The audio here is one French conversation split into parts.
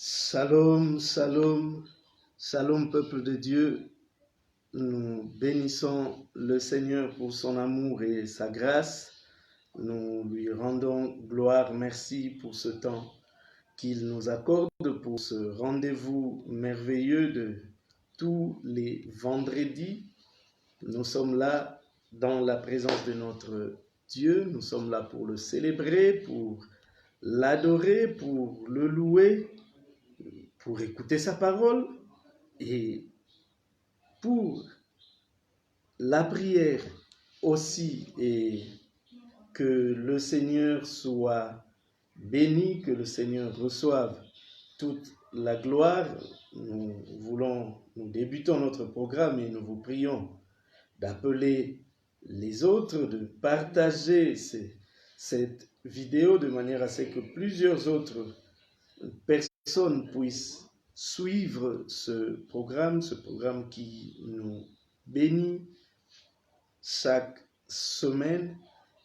Shalom, shalom, shalom peuple de Dieu. Nous bénissons le Seigneur pour son amour et sa grâce. Nous lui rendons gloire, merci pour ce temps qu'il nous accorde pour ce rendez-vous merveilleux de tous les vendredis. Nous sommes là dans la présence de notre Dieu. Nous sommes là pour le célébrer, pour l'adorer, pour le louer, pour écouter sa parole et pour la prière aussi, et que le Seigneur soit béni, que le Seigneur reçoive toute la gloire. Nous débutons notre programme et nous vous prions d'appeler les autres, de partager cette vidéo de manière à ce que plusieurs autres personnes puissent suivre ce programme qui nous bénit chaque semaine.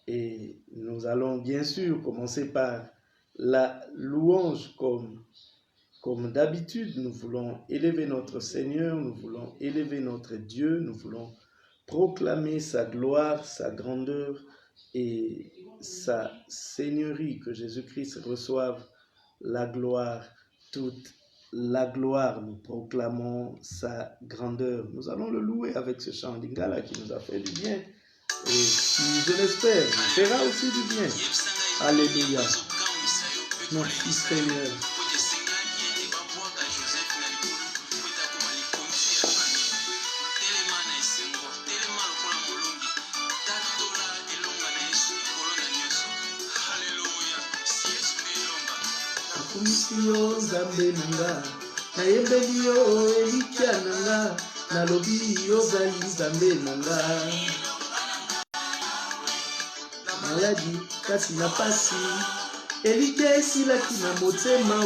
Et nous allons bien sûr commencer par la louange comme d'habitude. Nous voulons élever notre Seigneur, nous voulons élever notre Dieu, nous voulons proclamer sa gloire, sa grandeur et sa seigneurie. Que Jésus-Christ reçoive la gloire, toute la gloire. Nous proclamons sa grandeur. Nous allons le louer avec ce chant d'Ingala qui nous a fait du bien et qui, je l'espère, nous fera aussi du bien. Alléluia. Merci Seigneur. Yo zambe nanga na yembeli yo elikia nanga na lobi yo zali zambe nanga maladi kasi na pasi elikia esilaki na motema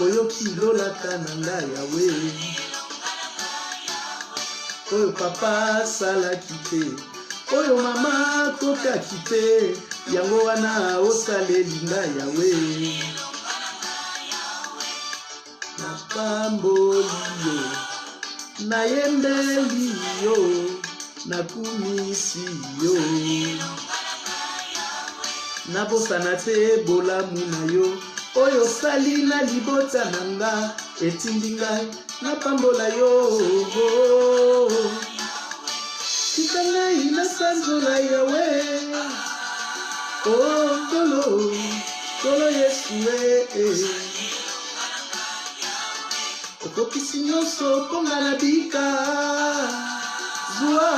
oyoki lolaka nanga yawe oyo papa salaki te oyo mama tokaki te yango wana osaleli nga yawe pamboli yo nayembeli yo nakumisi yo nabosana te bolamu na yo oyo sali na libota na nga etindi ngai napambola yo tika ngai nasanzola yawe kolo Yesu okokisi nyonso mponga na bika zwa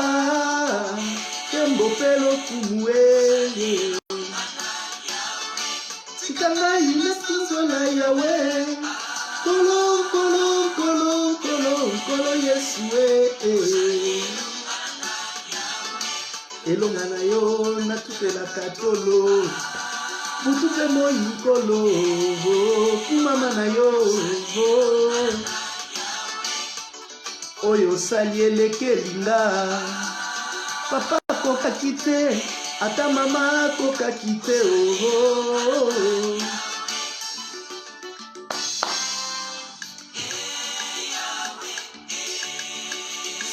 kembo mpe lokumu tika ngai nasanzola yawe kolo Yesu elonga na yo natutelaka tolo butu mpe moi nkolo kumama na yo oyo osali elekeli nga papa akokaki te ata mama akokaki te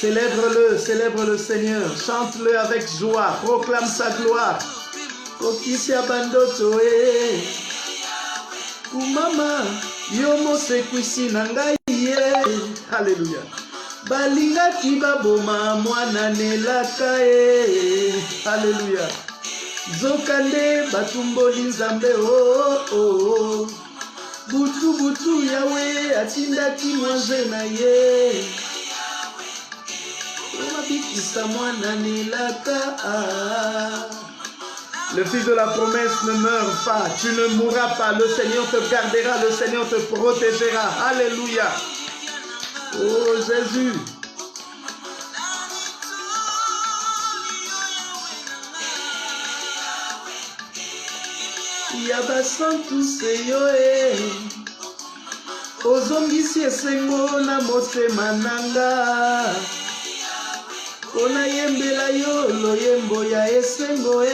Célèbre le Seigneur, chante-le avec joie, proclame sa gloire. Kokisi abandoto kumama yo mosekwisi na ngai Alléluia. Balingaki baboma mwana nelaka Alléluia. Zokande batumboli nzambe butu yawe atindaki mwanze na ye omabikisa mwana nelaka. Le fils de la promesse ne meurt pas, tu ne mourras pas, le Seigneur te gardera, le Seigneur te protégera. Alléluia. Oh Jésus. Yabasantu seyo ozongisi esengo na motema nanga ona yembela yo loyembo ya esengo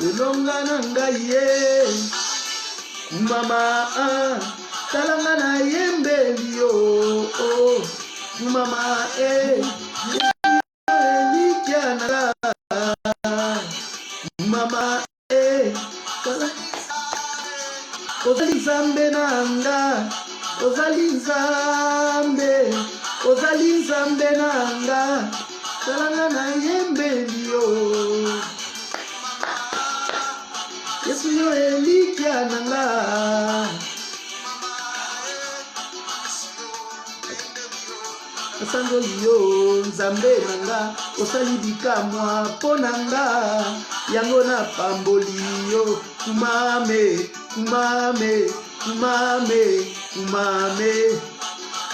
elonga na ngai Mama, talanga na yembeli yo. Mama, likiana. Mama, ozali nzambe nanga, ozali nzambe nanga, talanga na yembeli yo. Yesu yo elikia nanga, asango yo nzambe nanga, osali bikamwa po nanga, yango na pamboli yo. Kumame, kumame, kumame, kumame.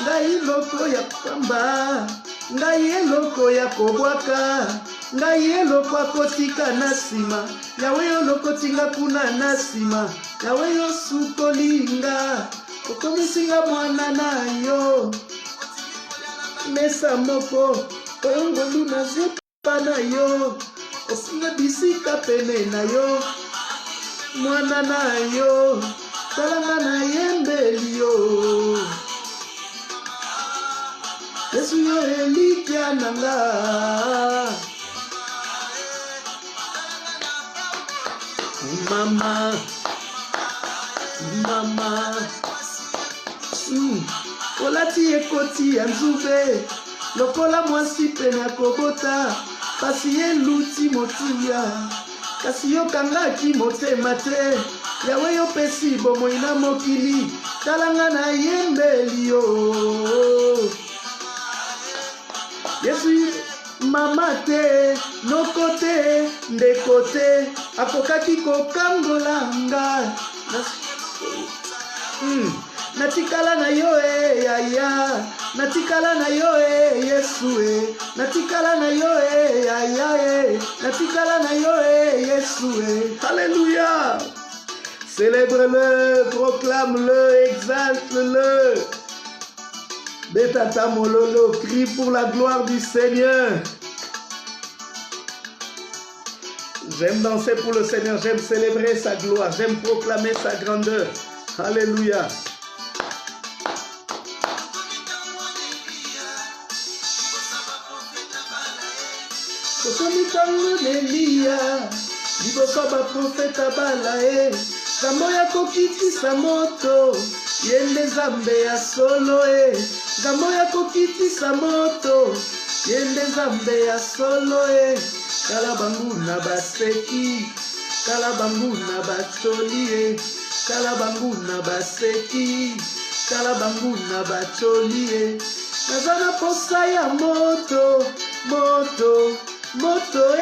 Ngai loko ya pamba, ngai eloko ya kobwaka, ngai eloko akotika na nsima, yawe yo lokotinga kuna na nsima, yawe yo sukolinga, okomisinga mwana na yo. Mesa moko, oyo ngolu na zepa na yo, osinga bisika pene na yo, mwana na yo, talanga na yembeli yo. Yesu yo elikia nanga, mama, mama, olati ekoti ya nzube, lokola mwasi pene ya kobota, pasi eluti motuya, kasi yokangaki motema te, yawe yopesi bomoi na mokili, talanga na yembeli yo. Yesu mama te, noko te, ndeko te, akokaki kokangolanga. Natikala na yo yaya, natikala na yo Yesu natikala na yo yaya natikala na yo Yesu Alléluia. Célèbre-le, proclame-le, exalte-le. Betata mololo, crie pour la gloire du Seigneur. J'aime danser pour le Seigneur, j'aime célébrer sa gloire, j'aime proclamer sa grandeur. Alléluia. Kosomitango nelia, liboso ba profeta balae, zambo ya kokitisa moto, yende zambe ya solo zambo ya kokitisa moto, yende zambe ya solo kala bangu na baseki, kala bangu na batoli kala bangu na baseki, kala bangu na batoli nazana posa ya moto, moto, moto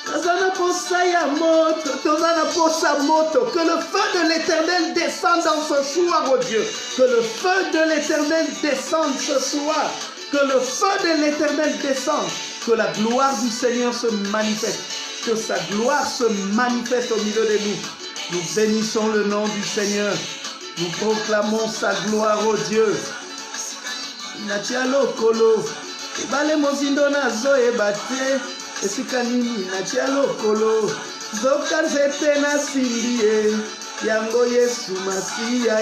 nazana posa ya moto, tozana posa moto. Que le feu de l'Éternel descende dans ce soir, oh Dieu. Que le feu de l'Éternel descende ce soir. Que le feu de l'Éternel descende. Que la gloire du Seigneur se manifeste. Que sa gloire se manifeste au milieu de nous. Nous bénissons le nom du Seigneur. Nous proclamons sa gloire, oh Dieu. Natialo kolo, bale mozindo na zoe bate, esika nini natialo kolo, zoka zete na sindie, yango Yesu Masiya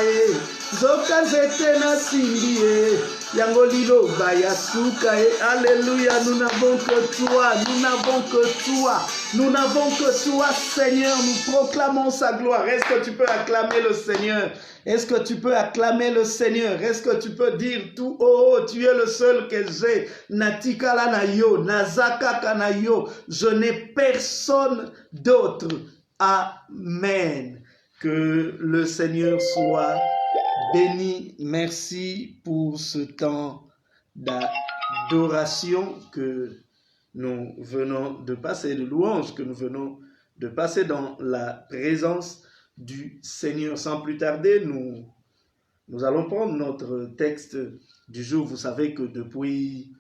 zoka zete na sindie, yango liloba ya suka Alléluia, nous n'avons que toi, nous n'avons que toi, nous n'avons que toi Seigneur, nous proclamons sa gloire. Est-ce que tu peux acclamer le Seigneur? Est-ce que tu peux acclamer le Seigneur? Est-ce que tu peux dire tout haut, tu es le seul que j'ai. Natikala na yo, nazaka na yo. Je n'ai personne d'autre. Amen. Que le Seigneur soit béni. Merci pour ce temps d'adoration que nous venons de passer, de louange que nous venons de passer dans la présence du Seigneur. Sans plus tarder, nous allons prendre notre texte du jour. Vous savez que depuis,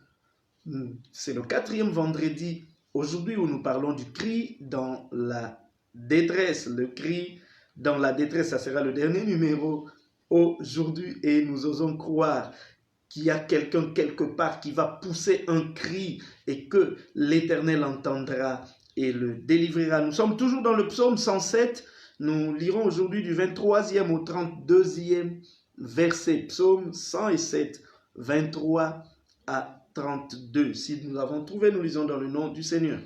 c'est le 4e vendredi aujourd'hui où nous parlons du cri dans la détresse. Le cri dans la détresse, ça sera le dernier numéro aujourd'hui et nous osons croire qu'il y a quelqu'un quelque part qui va pousser un cri et que l'Éternel entendra et le délivrera. Nous sommes toujours dans le psaume 107. Nous lirons aujourd'hui du 23e au 32e verset, psaume 107, 23 à 32. Si nous l'avons trouvé, nous lisons dans le nom du Seigneur.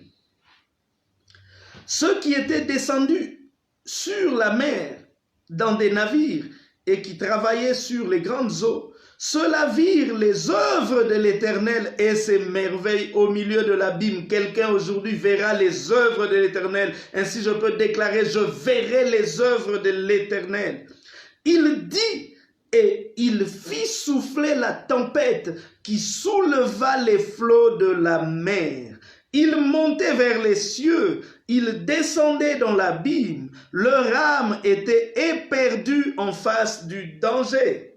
Ceux qui étaient descendus sur la mer dans des navires et qui travaillaient sur les grandes eaux, ceux-là virent les œuvres de l'Éternel et ses merveilles au milieu de l'abîme. Quelqu'un aujourd'hui verra les œuvres de l'Éternel. Ainsi je peux déclarer, je verrai les œuvres de l'Éternel. Il dit et il fit souffler la tempête qui souleva les flots de la mer. Ils montaient vers les cieux, ils descendaient dans l'abîme. Leur âme était éperdue en face du danger.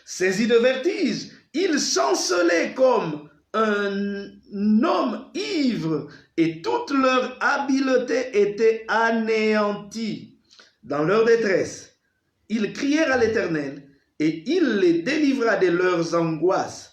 Saisis de vertige, ils chancelaient comme un homme ivre et toute leur habileté était anéantie. Dans leur détresse, ils crièrent à l'Éternel et il les délivra de leurs angoisses.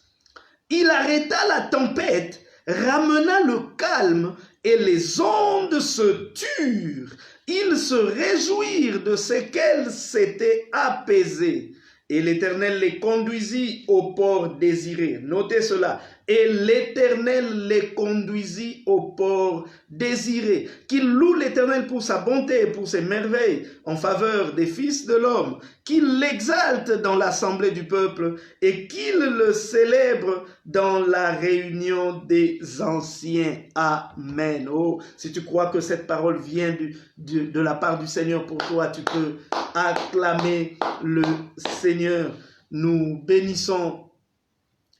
Il arrêta la tempête, ramena le calme et les ondes se turent. Ils se réjouirent de ce qu'elles s'étaient apaisées. Et l'Éternel les conduisit au port désiré. Notez cela. Et l'Éternel les conduisit au port désiré. Qu'il loue l'Éternel pour sa bonté et pour ses merveilles en faveur des fils de l'homme. Qu'il l'exalte dans l'assemblée du peuple et qu'il le célèbre dans la réunion des anciens. Amen. Oh, si tu crois que cette parole vient de la part du Seigneur pour toi, tu peux acclamer le Seigneur. Nous bénissons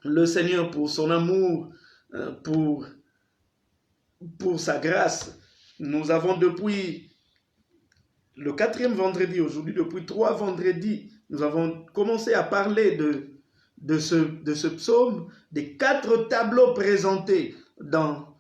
le Seigneur pour son amour, pour sa grâce. Nous avons depuis le 4e vendredi, aujourd'hui depuis 3 vendredis, nous avons commencé à parler de ce psaume, des 4 tableaux présentés dans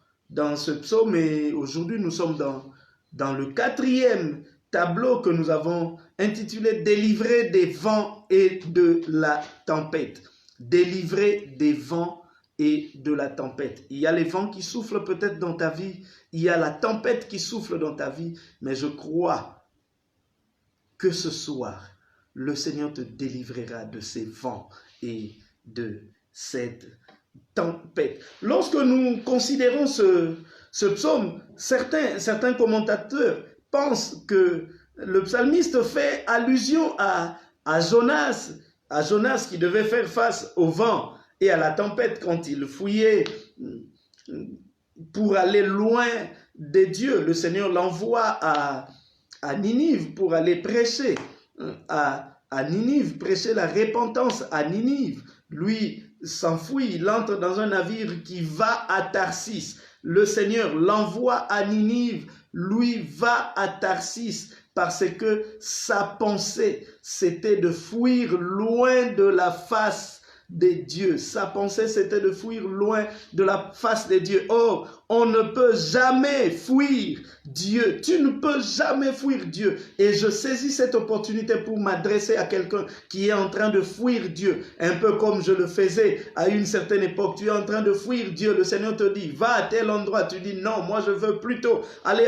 ce psaume. Et aujourd'hui, nous sommes dans le 4e tableau que nous avons intitulé « Délivrer des vents et de la tempête ». Délivrer des vents et de la tempête. Il y a les vents qui soufflent peut-être dans ta vie, il y a la tempête qui souffle dans ta vie, mais je crois que ce soir, le Seigneur te délivrera de ces vents et de cette tempête. Lorsque nous considérons ce psaume, certains commentateurs pensent que le psalmiste fait allusion à Jonas qui devait faire face au vent et à la tempête quand il fouillait pour aller loin de Dieu. Le Seigneur l'envoie à Ninive pour aller prêcher à Ninive, prêcher la repentance à Ninive. Lui s'enfuit, il entre dans un navire qui va à Tarsis. Le Seigneur l'envoie à Ninive, lui va à Tarsis. Parce que sa pensée, c'était de fuir loin de la face de Dieu. Sa pensée, c'était de fuir loin de la face de Dieu. Oh, on ne peut jamais fuir Dieu. Tu ne peux jamais fuir Dieu. Et je saisis cette opportunité pour m'adresser à quelqu'un qui est en train de fuir Dieu. Un peu comme je le faisais à une certaine époque. Tu es en train de fuir Dieu. Le Seigneur te dit, va à tel endroit. Tu dis, non, moi je veux plutôt aller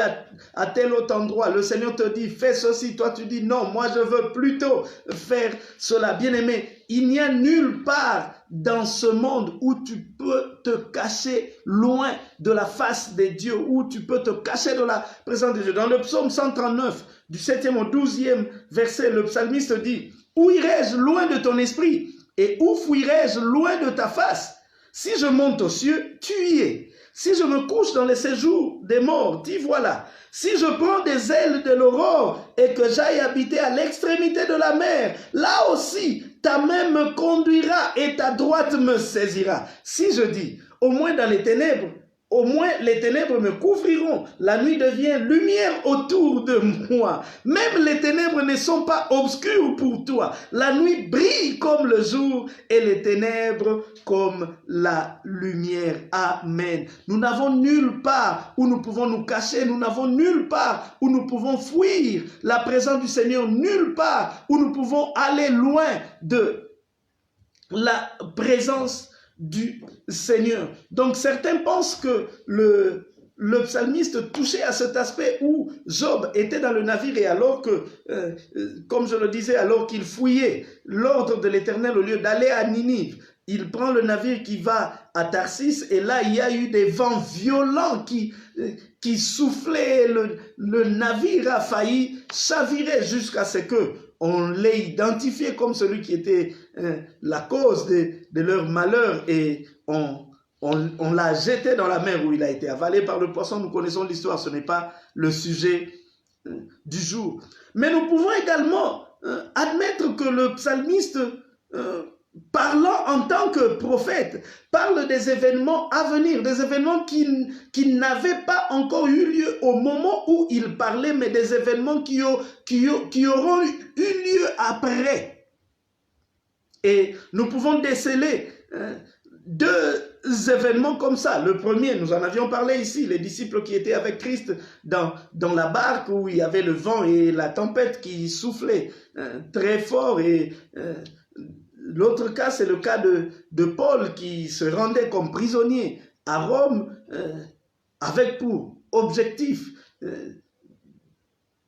à tel autre endroit. Le Seigneur te dit, fais ceci. Toi tu dis, non, moi je veux plutôt faire cela. Bien-aimé, il n'y a nulle part dans ce monde où tu peux te cacher loin de la face de Dieu, où tu peux te cacher de la présence de Dieu. Dans le psaume 139, du 7e au 12e verset, le psalmiste dit, « Où irai-je loin de ton esprit et où fuirai-je loin de ta face? Si je monte aux cieux, tu y es. Si je me couche dans les séjours des morts, t'y voilà. Si je prends des ailes de l'aurore et que j'aille habiter à l'extrémité de la mer, là aussi, ta main me conduira et ta droite me saisira. Si je dis, au moins dans les ténèbres, au moins les ténèbres me couvriront. La nuit devient lumière autour de moi. Même les ténèbres ne sont pas obscures pour toi. La nuit brille comme le jour et les ténèbres comme la lumière. Amen. Nous n'avons nulle part où nous pouvons nous cacher. Nous n'avons nulle part où nous pouvons fuir la présence du Seigneur. Nulle part où nous pouvons aller loin de la présence du Seigneur. Donc certains pensent que le le psalmiste touchait à cet aspect où Job était dans le navire et alors que, comme je le disais, alors qu'il fouillait l'ordre de l'Éternel au lieu d'aller à Ninive, il prend le navire qui va à Tarsis et là il y a eu des vents violents qui soufflaient, le navire a failli chavirer jusqu'à ce que on l'ait identifié comme celui qui était la cause de leur malheur et on l'a jeté dans la mer où il a été avalé par le poisson. Nous connaissons l'histoire, ce n'est pas le sujet du jour. Mais nous pouvons également admettre que le psalmiste, parlant en tant que prophète, parle des événements à venir, des événements qui n'avaient pas encore eu lieu au moment où il parlait, mais des événements qui auront eu lieu après. Et nous pouvons déceler deux événements comme ça. Le premier, nous en avions parlé ici, les disciples qui étaient avec Christ dans la barque où il y avait le vent et la tempête qui soufflait très fort. Et l'autre cas, c'est le cas de Paul qui se rendait comme prisonnier à Rome avec pour objectif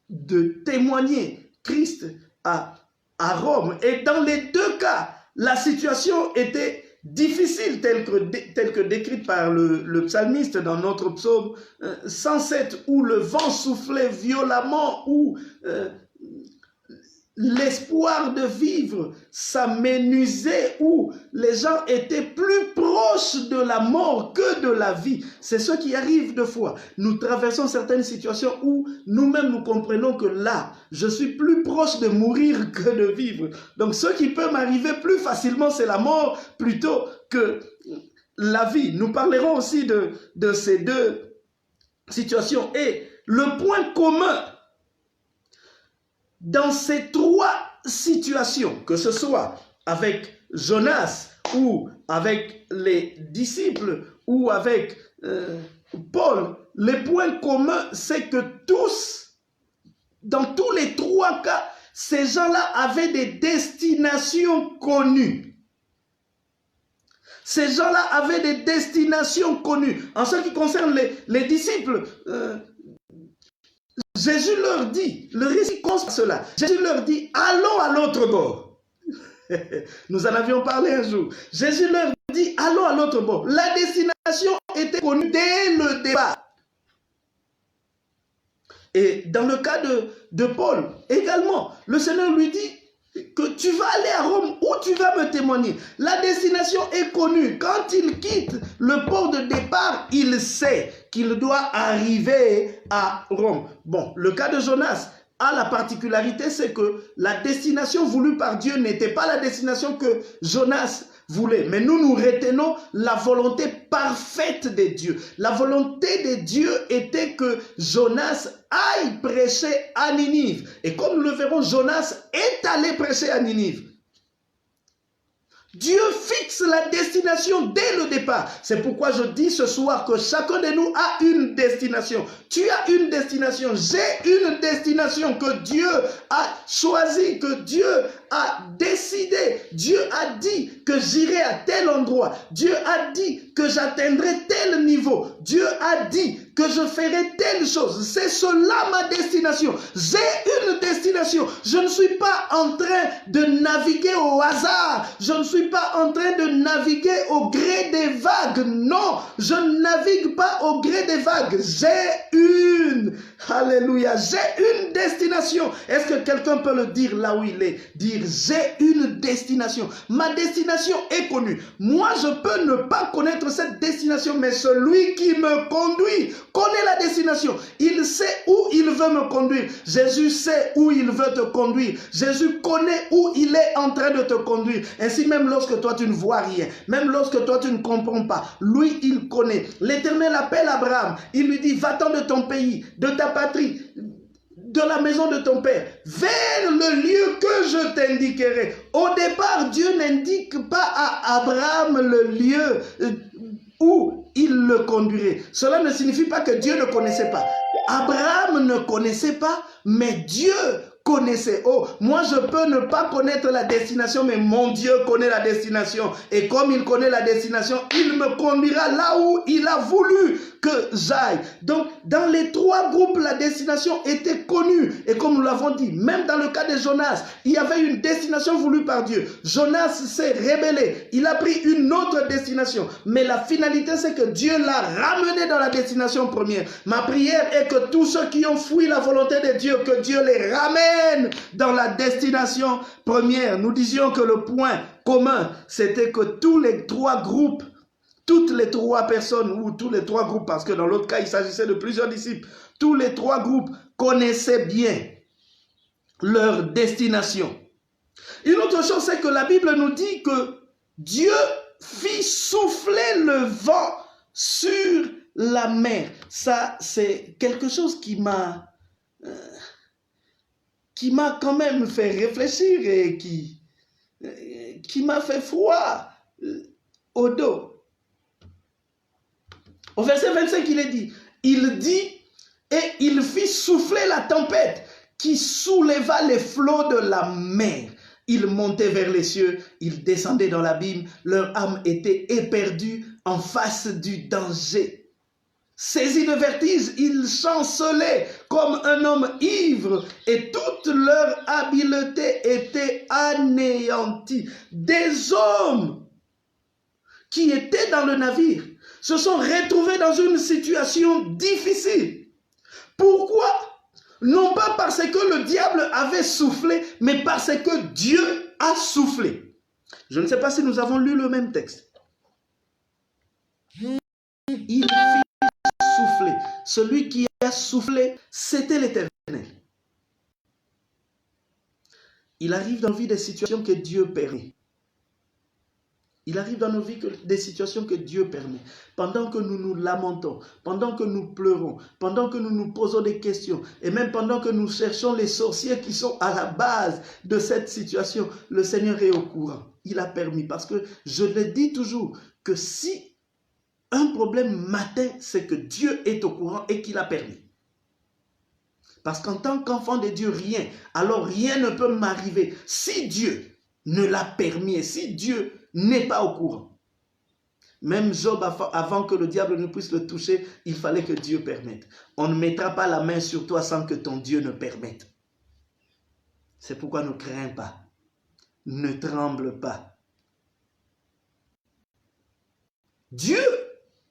de témoigner Christ à Rome. Et dans les deux cas, la situation était difficile, telle que décrite par le psalmiste dans notre psaume 107, où le vent soufflait violemment, où l'espoir de vivre s'amenuisait, où les gens étaient plus proches de la mort que de la vie. C'est ce qui arrive deux fois. Nous traversons certaines situations où nous-mêmes nous comprenons que là, je suis plus proche de mourir que de vivre. Donc ce qui peut m'arriver plus facilement, c'est la mort plutôt que la vie. Nous parlerons aussi de ces deux situations. Et le point commun dans ces trois situations, que ce soit avec Jonas ou avec les disciples ou avec Paul, le point commun, c'est que tous, dans tous les trois cas, ces gens-là avaient des destinations connues. Ces gens-là avaient des destinations connues. En ce qui concerne les disciples, Jésus leur dit, le récit conste cela, Jésus leur dit, allons à l'autre bord. Nous en avions parlé un jour. Jésus leur dit, allons à l'autre bord. La destination était connue dès le départ. Et dans le cas de Paul, également, le Seigneur lui dit que tu vas aller à Rome où tu vas me témoigner. La destination est connue. Quand il quitte le port de départ, il sait qu'il doit arriver à Rome. Bon, le cas de Jonas a la particularité, c'est que la destination voulue par Dieu n'était pas la destination que Jonas voulait. Mais nous retenons la volonté parfaite de Dieu. La volonté de Dieu était que Jonas aille prêcher à Ninive. Et comme nous le verrons, Jonas est allé prêcher à Ninive. Dieu fixe la destination dès le départ. C'est pourquoi je dis ce soir que chacun de nous a une destination. Tu as une destination. J'ai une destination que Dieu a choisie, que Dieu a décidé. Dieu a dit que j'irai à tel endroit. Dieu a dit que j'atteindrai tel niveau. Dieu a dit que je ferai telle chose. C'est cela ma destination. J'ai une destination. Je ne suis pas en train de naviguer au hasard. Je ne suis pas en train de naviguer au gré des vagues. Non, je ne navigue pas au gré des vagues. Alléluia, j'ai une destination. Est-ce que quelqu'un peut le dire là où il est? Dire, j'ai une destination. Ma destination est connue. Moi, je peux ne pas connaître cette destination, mais celui qui me conduit connaît la destination. Il sait où il veut me conduire. Jésus sait où il veut te conduire. Jésus connaît où il est en train de te conduire. Ainsi, même lorsque toi, tu ne vois rien, même lorsque toi, tu ne comprends pas, lui, il connaît. L'Éternel appelle Abraham. Il lui dit, va-t'en de ton pays, de ta patrie, de la maison de ton père, vers le lieu que je t'indiquerai. Au départ, Dieu n'indique pas à Abraham le lieu où il le conduirait. Cela ne signifie pas que Dieu ne connaissait pas. Abraham ne connaissait pas, mais Dieu connaissait. Oh, moi je peux ne pas connaître la destination, mais mon Dieu connaît la destination. Et comme il connaît la destination, il me conduira là où il a voulu que j'aille. Donc, dans les trois groupes, la destination était connue. Et comme nous l'avons dit, même dans le cas de Jonas, il y avait une destination voulue par Dieu. Jonas s'est rébellé. Il a pris une autre destination. Mais la finalité, c'est que Dieu l'a ramené dans la destination première. Ma prière est que tous ceux qui ont fui la volonté de Dieu, que Dieu les ramène dans la destination première. Nous disions que le point commun, c'était que tous les trois groupes, toutes les trois personnes ou tous les trois groupes, parce que dans l'autre cas, il s'agissait de plusieurs disciples, tous les trois groupes connaissaient bien leur destination. Une autre chose, c'est que la Bible nous dit que Dieu fit souffler le vent sur la mer. Ça, c'est quelque chose qui m'a quand même fait réfléchir et qui m'a fait froid au dos. Au verset 25, il dit, et il fit souffler la tempête qui souleva les flots de la mer. Ils montaient vers les cieux, ils descendaient dans l'abîme, leur âme était éperdue en face du danger. Saisis de vertige, ils chancelaient comme un homme ivre et toute leur habileté était anéantie. Des hommes qui étaient dans le navire se sont retrouvés dans une situation difficile. Pourquoi? Non pas parce que le diable avait soufflé, mais parce que Dieu a soufflé. Je ne sais pas si nous avons lu le même texte. Il fit souffler. Celui qui a soufflé, c'était l'Éternel. Il arrive dans nos vies des situations que Dieu permet. Il arrive dans nos vies des situations que Dieu permet. Pendant que nous nous lamentons, pendant que nous pleurons, pendant que nous nous posons des questions, et même pendant que nous cherchons les sorciers qui sont à la base de cette situation, le Seigneur est au courant. Il a permis, parce que je le dis toujours, que si un problème m'atteint, c'est que Dieu est au courant et qu'il a permis. Parce qu'en tant qu'enfant de Dieu, alors rien ne peut m'arriver. Si Dieu ne l'a permis et si Dieu n'est pas au courant. Même Job, avant que le diable ne puisse le toucher, il fallait que Dieu permette. On ne mettra pas la main sur toi sans que ton Dieu ne permette. C'est pourquoi ne crains pas. Ne tremble pas. Dieu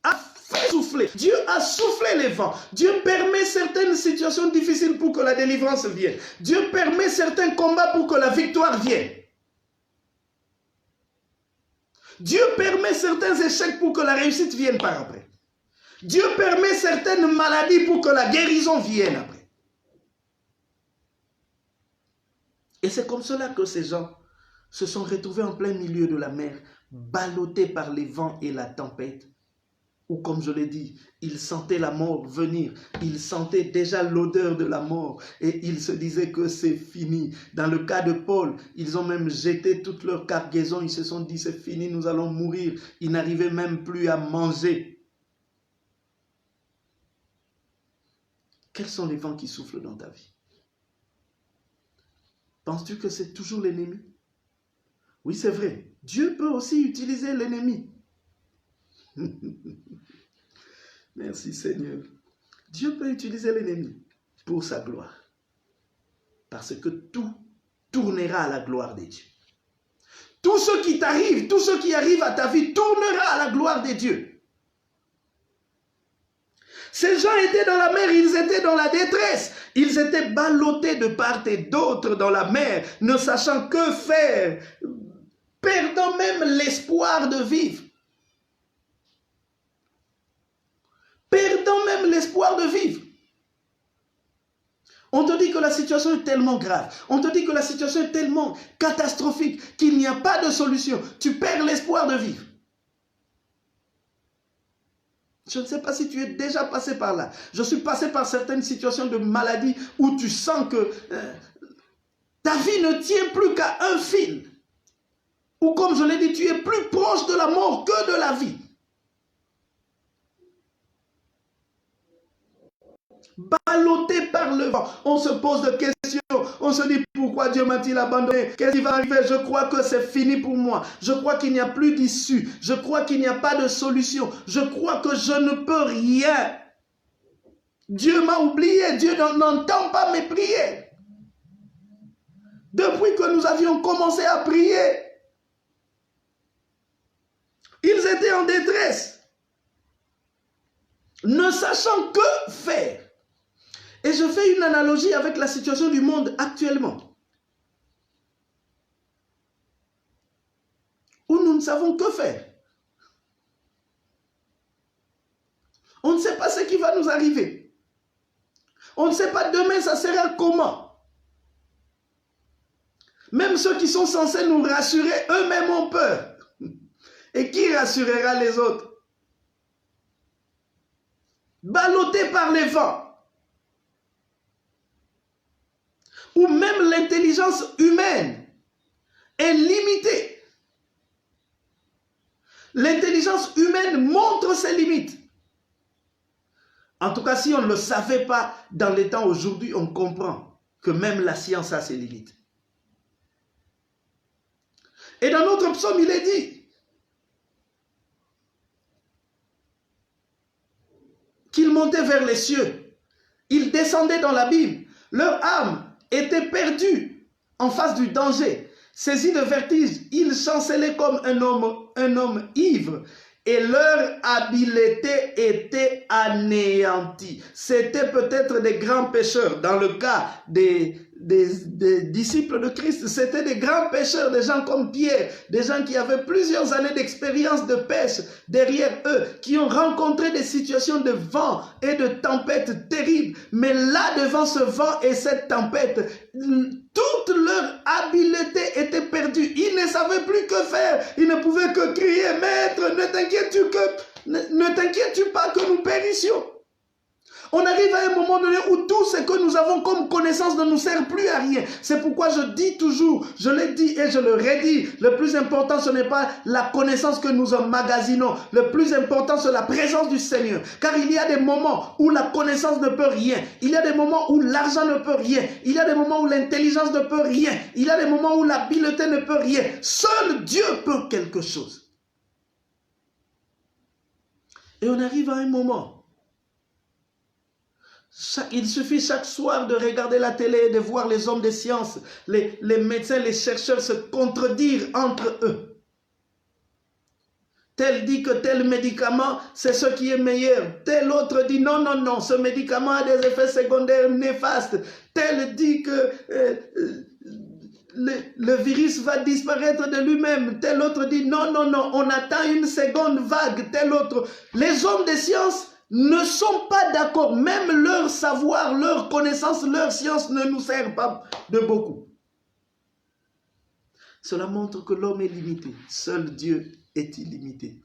a fait souffler. Dieu a soufflé les vents. Dieu permet certaines situations difficiles pour que la délivrance vienne. Dieu permet certains combats pour que la victoire vienne. Dieu permet certains échecs pour que la réussite vienne par après. Dieu permet certaines maladies pour que la guérison vienne après. Et c'est comme cela que ces gens se sont retrouvés en plein milieu de la mer, ballottés par les vents et la tempête. Ou comme je l'ai dit, ils sentaient la mort venir. Ils sentaient déjà l'odeur de la mort. Et ils se disaient que c'est fini. Dans le cas de Paul, ils ont même jeté toute leur cargaison. Ils se sont dit c'est fini, nous allons mourir. Ils n'arrivaient même plus à manger. Quels sont les vents qui soufflent dans ta vie? Penses-tu que c'est toujours l'ennemi? Oui, c'est vrai. Dieu peut aussi utiliser l'ennemi. Merci Seigneur. Dieu peut utiliser l'ennemi pour sa gloire. Parce que tout tournera à la gloire de Dieu. Tout ce qui t'arrive, tout ce qui arrive à ta vie tournera à la gloire de Dieu. Ces gens étaient dans la mer, ils étaient dans la détresse. Ils étaient ballottés de part et d'autre dans la mer, ne sachant que faire, perdant même l'espoir de vivre. Perdant même l'espoir de vivre. On te dit que la situation est tellement grave, on te dit que la situation est tellement catastrophique qu'il n'y a pas de solution. Tu perds l'espoir de vivre. Je ne sais pas si tu es déjà passé par là. Je suis passé par certaines situations de maladie où tu sens que ta vie ne tient plus qu'à un fil. Ou comme je l'ai dit, tu es plus proche de la mort que de la vie. Ballotté par le vent. On se pose des questions. On se dit, pourquoi Dieu m'a-t-il abandonné? Qu'est-ce qui va arriver? Je crois que c'est fini pour moi. Je crois qu'il n'y a plus d'issue. Je crois qu'il n'y a pas de solution. Je crois que je ne peux rien. Dieu m'a oublié. Dieu n'entend pas mes prières. Depuis que nous avions commencé à prier, ils étaient en détresse, ne sachant que faire. Et je fais une analogie avec la situation du monde actuellement, où nous ne savons que faire. On ne sait pas ce qui va nous arriver. On ne sait pas demain ça sera comment. Même ceux qui sont censés nous rassurer, eux-mêmes ont peur. Et qui rassurera les autres? Ballottés par les vents. Où même l'intelligence humaine est limitée. L'intelligence humaine montre ses limites. En tout cas, si on ne le savait pas dans les temps aujourd'hui, on comprend que même la science a ses limites. Et dans notre psaume, il est dit qu'ils montaient vers les cieux. Ils descendaient dans l'abîme. Leur âme était perdue en face du danger. Saisis de vertige, ils chancellaient comme un homme ivre. Et leur habileté était anéantie. C'était peut-être des grands pécheurs. Dans le cas des disciples de Christ, c'était des grands pécheurs, des gens comme Pierre, des gens qui avaient plusieurs années d'expérience de pêche derrière eux, qui ont rencontré des situations de vent et de tempêtes terribles. Mais là, devant ce vent et cette tempête, toute leur habileté était perdue. Ils ne savaient plus que faire. Ils ne pouvaient que crier, Maître, ne t'inquiètes-tu pas que nous périssions? On arrive à un moment donné où tout ce que nous avons comme connaissance ne nous sert plus à rien. C'est pourquoi je dis toujours, je l'ai dit et je le redis, le plus important ce n'est pas la connaissance que nous emmagasinons. Le plus important c'est la présence du Seigneur. Car il y a des moments où la connaissance ne peut rien. Il y a des moments où l'argent ne peut rien. Il y a des moments où l'intelligence ne peut rien. Il y a des moments où l'habileté ne peut rien. Seul Dieu peut quelque chose. Et on arrive à un moment. Il suffit chaque soir de regarder la télé, de voir les hommes des sciences, les médecins, les chercheurs se contredire entre eux. Tel dit que tel médicament, c'est ce qui est meilleur. Tel autre dit non, non, non, ce médicament a des effets secondaires néfastes. Tel dit que le virus va disparaître de lui-même. Tel autre dit non, non, non, on attend une seconde vague. Tel autre. Les hommes des sciences ne sont pas d'accord. Même leur savoir, leur connaissance, leur science ne nous sert pas de beaucoup. Cela montre que l'homme est limité. Seul Dieu est illimité.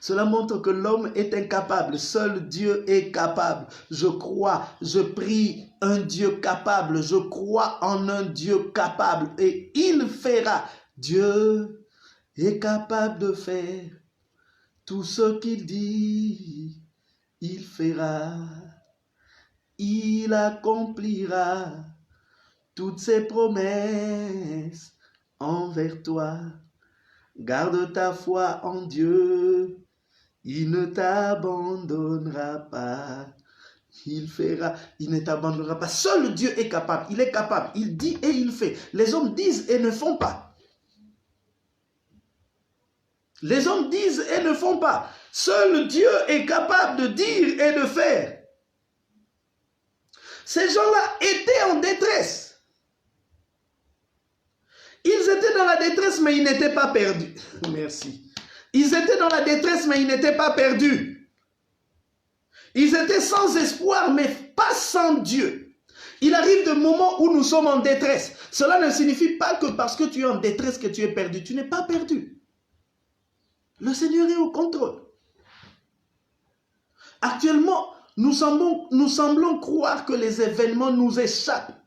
Cela montre que l'homme est incapable. Seul Dieu est capable. Je crois, je prie un Dieu capable. Je crois en un Dieu capable. Et il fera. Dieu est capable de faire tout ce qu'il dit. Il fera, il accomplira toutes ses promesses envers toi. Garde ta foi en Dieu, il ne t'abandonnera pas. Il fera, il ne t'abandonnera pas. Seul Dieu est capable, il est capable, il dit et il fait. Les hommes disent et ne font pas. Les hommes disent et ne font pas. Seul Dieu est capable de dire et de faire. Ces gens-là étaient en détresse. Ils étaient dans la détresse, mais ils n'étaient pas perdus. Merci. Ils étaient dans la détresse, mais ils n'étaient pas perdus. Ils étaient sans espoir, mais pas sans Dieu. Il arrive des moments où nous sommes en détresse. Cela ne signifie pas que parce que tu es en détresse que tu es perdu. Tu n'es pas perdu. Le Seigneur est au contrôle. Actuellement, nous semblons croire que les événements nous échappent.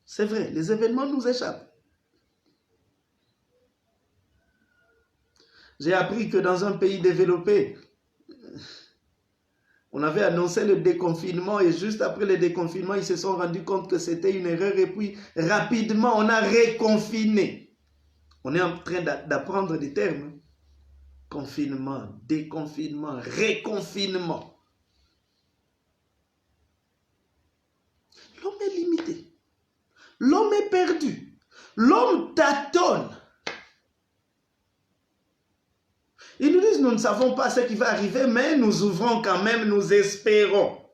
C'est vrai, les événements nous échappent. J'ai appris que dans un pays développé, On avait annoncé le déconfinement et juste après le déconfinement, ils se sont rendus compte que c'était une erreur et puis rapidement, on a reconfiné. On est en train d'apprendre des termes. Confinement, déconfinement, reconfinement. L'homme est limité. L'homme est perdu. L'homme tâtonne. Ils nous disent, nous ne savons pas ce qui va arriver, mais nous ouvrons quand même, nous espérons.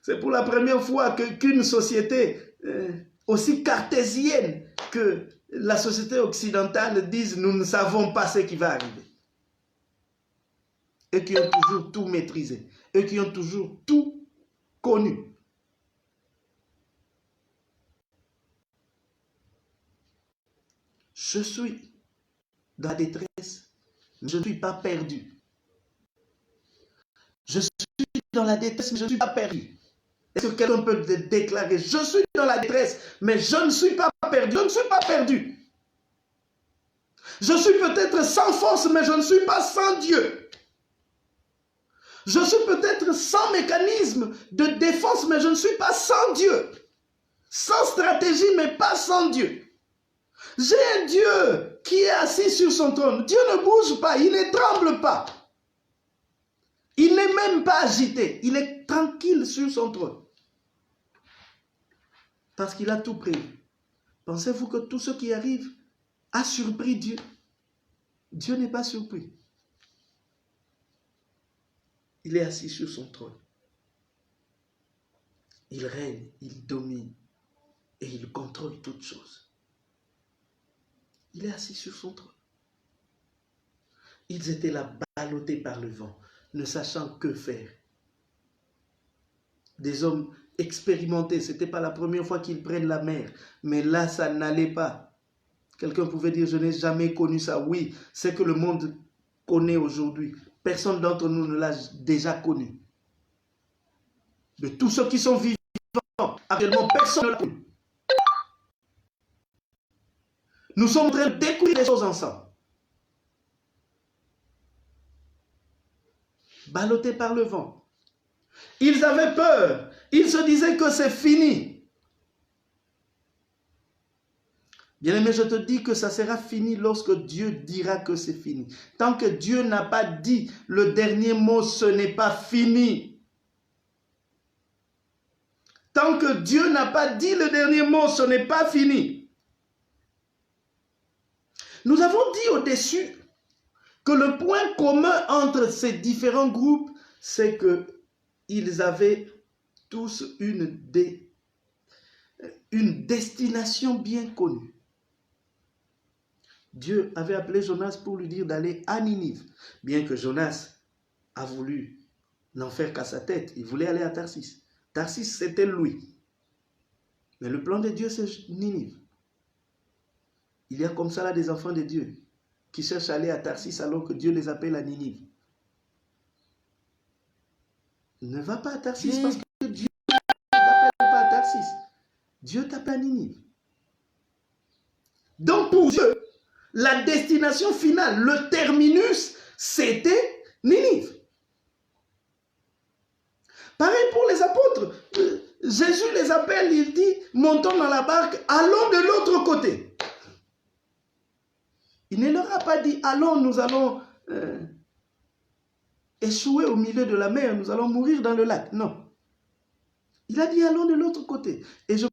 C'est pour la première fois qu'une société aussi cartésienne que la société occidentale dise, nous ne savons pas ce qui va arriver. Eux qui ont toujours tout maîtrisé, eux qui ont toujours tout connu. Je suis dans la détresse, mais je ne suis pas perdu. Je suis dans la détresse, mais je ne suis pas perdu. Est-ce que quelqu'un peut déclarer, je suis dans la détresse, mais je ne suis pas perdu. Je ne suis pas perdu. Je suis peut-être sans force, mais je ne suis pas sans Dieu. Je suis peut-être sans mécanisme de défense, mais je ne suis pas sans Dieu. Sans stratégie, mais pas sans Dieu. J'ai un Dieu qui est assis sur son trône. Dieu ne bouge pas, il ne tremble pas. Il n'est même pas agité. Il est tranquille sur son trône. Parce qu'il a tout prévu. Pensez-vous que tout ce qui arrive a surpris Dieu? Dieu n'est pas surpris. Il est assis sur son trône. Il règne, il domine et il contrôle toutes choses. Il est assis sur son trône. Ils étaient là, ballottés par le vent, ne sachant que faire. Des hommes expérimentés, ce n'était pas la première fois qu'ils prennent la mer, mais là, ça n'allait pas. Quelqu'un pouvait dire, je n'ai jamais connu ça. Oui, c'est que le monde connaît aujourd'hui. Personne d'entre nous ne l'a déjà connu. De tous ceux qui sont vivants, actuellement, personne ne l'a connu. Nous sommes en train de découvrir des choses ensemble. Ballottés par le vent. Ils avaient peur. Ils se disaient que c'est fini. Bien-aimé, je te dis que ça sera fini lorsque Dieu dira que c'est fini. Tant que Dieu n'a pas dit le dernier mot, ce n'est pas fini. Tant que Dieu n'a pas dit le dernier mot, ce n'est pas fini. Nous avons dit au-dessus que le point commun entre ces différents groupes, c'est qu'ils avaient tous une destination bien connue. Dieu avait appelé Jonas pour lui dire d'aller à Ninive, bien que Jonas a voulu n'en faire qu'à sa tête. Il voulait aller à Tarsis. Tarsis, c'était lui. Mais le plan de Dieu, c'est Ninive. Il y a comme ça là des enfants de Dieu qui cherchent à aller à Tarsis alors que Dieu les appelle à Ninive. Ne va pas à Tarsis parce que Dieu ne t'appelle pas à Tarsis. Dieu t'appelle à Ninive. Donc pour Dieu, la destination finale, le terminus, c'était Ninive. Pareil pour les apôtres. Jésus les appelle, il dit, montons dans la barque, allons de l'autre côté. Il ne leur a pas dit, allons, nous allons échouer au milieu de la mer, nous allons mourir dans le lac. Non. Il a dit, allons de l'autre côté. Et je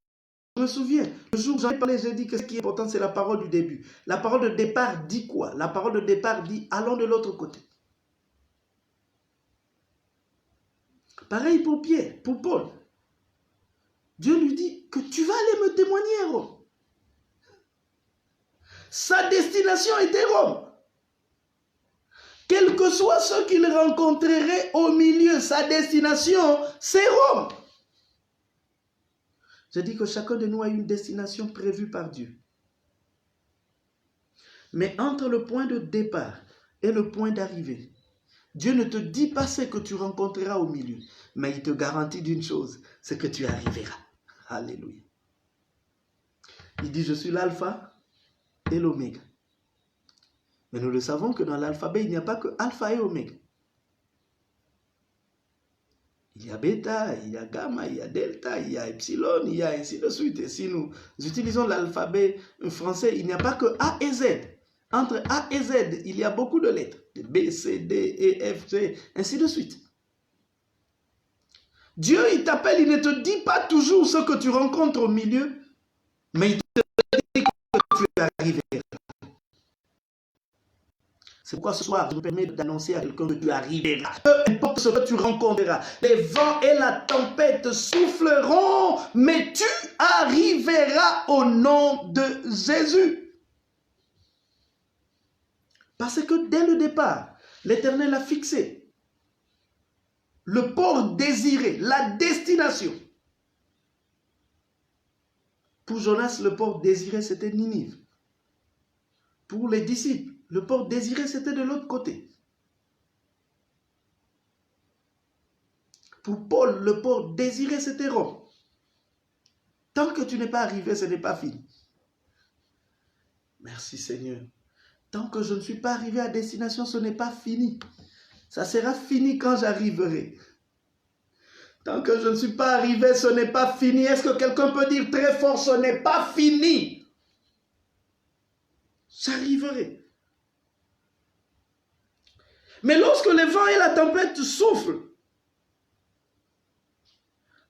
me souviens, le jour où j'en ai parlé, j'ai dit que ce qui est important, c'est la parole du début. La parole de départ dit quoi? La parole de départ dit, allons de l'autre côté. Pareil pour Pierre, pour Paul. Dieu lui dit que tu vas aller me témoigner à Rome. Sa destination était Rome. Quels que soient ceux qu'il rencontrerait au milieu, sa destination, c'est Rome. Je dis que chacun de nous a une destination prévue par Dieu. Mais entre le point de départ et le point d'arrivée, Dieu ne te dit pas ce que tu rencontreras au milieu, mais il te garantit d'une chose, c'est que tu arriveras. Alléluia. Il dit, je suis l'alpha et l'oméga. Mais nous le savons que dans l'alphabet, il n'y a pas que alpha et oméga. Il y a bêta, il y a gamma, il y a delta, il y a epsilon, il y a ainsi de suite. Et si nous utilisons l'alphabet français, il n'y a pas que A et Z. Entre A et Z, il y a beaucoup de lettres. B, C, D, E, F, G, ainsi de suite. Dieu, il t'appelle, il ne te dit pas toujours ce que tu rencontres au milieu, mais il te dit que tu arriveras. C'est pourquoi ce soir, je me permets d'annoncer à quelqu'un que tu arriveras. Peu importe ce que tu rencontreras, les vents et la tempête souffleront, mais tu arriveras au nom de Jésus. Parce que dès le départ, l'Éternel a fixé le port désiré, la destination. Pour Jonas, le port désiré, c'était Ninive. Pour les disciples, le port désiré, c'était de l'autre côté. Pour Paul, le port désiré, c'était Rome. Tant que tu n'es pas arrivé, ce n'est pas fini. Merci Seigneur. Tant que je ne suis pas arrivé à destination, ce n'est pas fini. Ça sera fini quand j'arriverai. Tant que je ne suis pas arrivé, ce n'est pas fini. Est-ce que quelqu'un peut dire très fort, ce n'est pas fini? J'arriverai. Mais lorsque les vents et la tempête soufflent,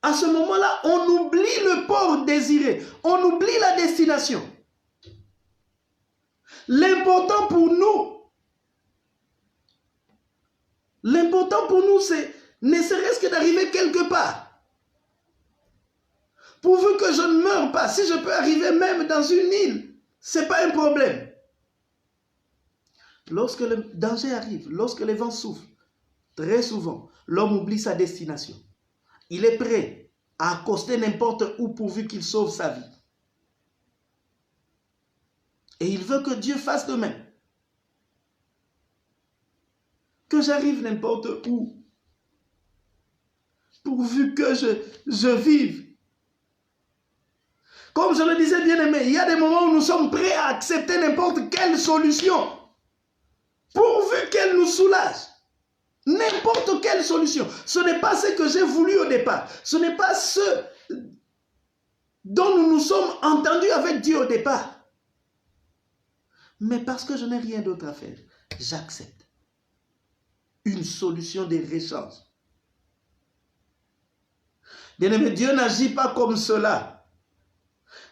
à ce moment-là, on oublie le port désiré. On oublie la destination. L'important pour nous, c'est ne serait-ce que d'arriver quelque part. Pourvu que je ne meure pas, si je peux arriver même dans une île, ce n'est pas un problème. Lorsque le danger arrive, lorsque les vents soufflent, très souvent, l'homme oublie sa destination. Il est prêt à accoster n'importe où pourvu qu'il sauve sa vie. Et il veut que Dieu fasse de même. Que j'arrive n'importe où, pourvu que je vive. Comme je le disais, bien aimé, il y a des moments où nous sommes prêts à accepter n'importe quelle solution, pourvu qu'elle nous soulage. N'importe quelle solution. Ce n'est pas ce que j'ai voulu au départ. Ce n'est pas ce dont nous nous sommes entendus avec Dieu au départ. Mais parce que je n'ai rien d'autre à faire, j'accepte une solution de rechange. Bien-aimé, Dieu n'agit pas comme cela.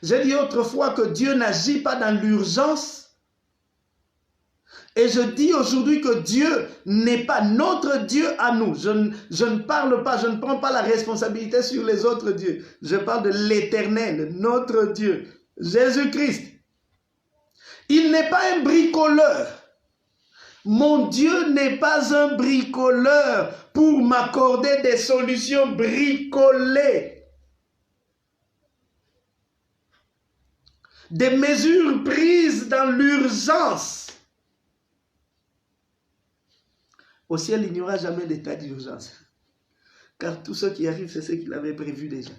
J'ai dit autrefois que Dieu n'agit pas dans l'urgence. Et je dis aujourd'hui que Dieu n'est pas notre Dieu à nous. Je ne parle pas, je ne prends pas la responsabilité sur les autres dieux. Je parle de l'Éternel, notre Dieu, Jésus-Christ. Il n'est pas un bricoleur. Mon Dieu n'est pas un bricoleur pour m'accorder des solutions bricolées. Des mesures prises dans l'urgence. Au ciel, il n'y aura jamais d'état d'urgence. Car tout ce qui arrive, c'est ce qu'il avait prévu déjà.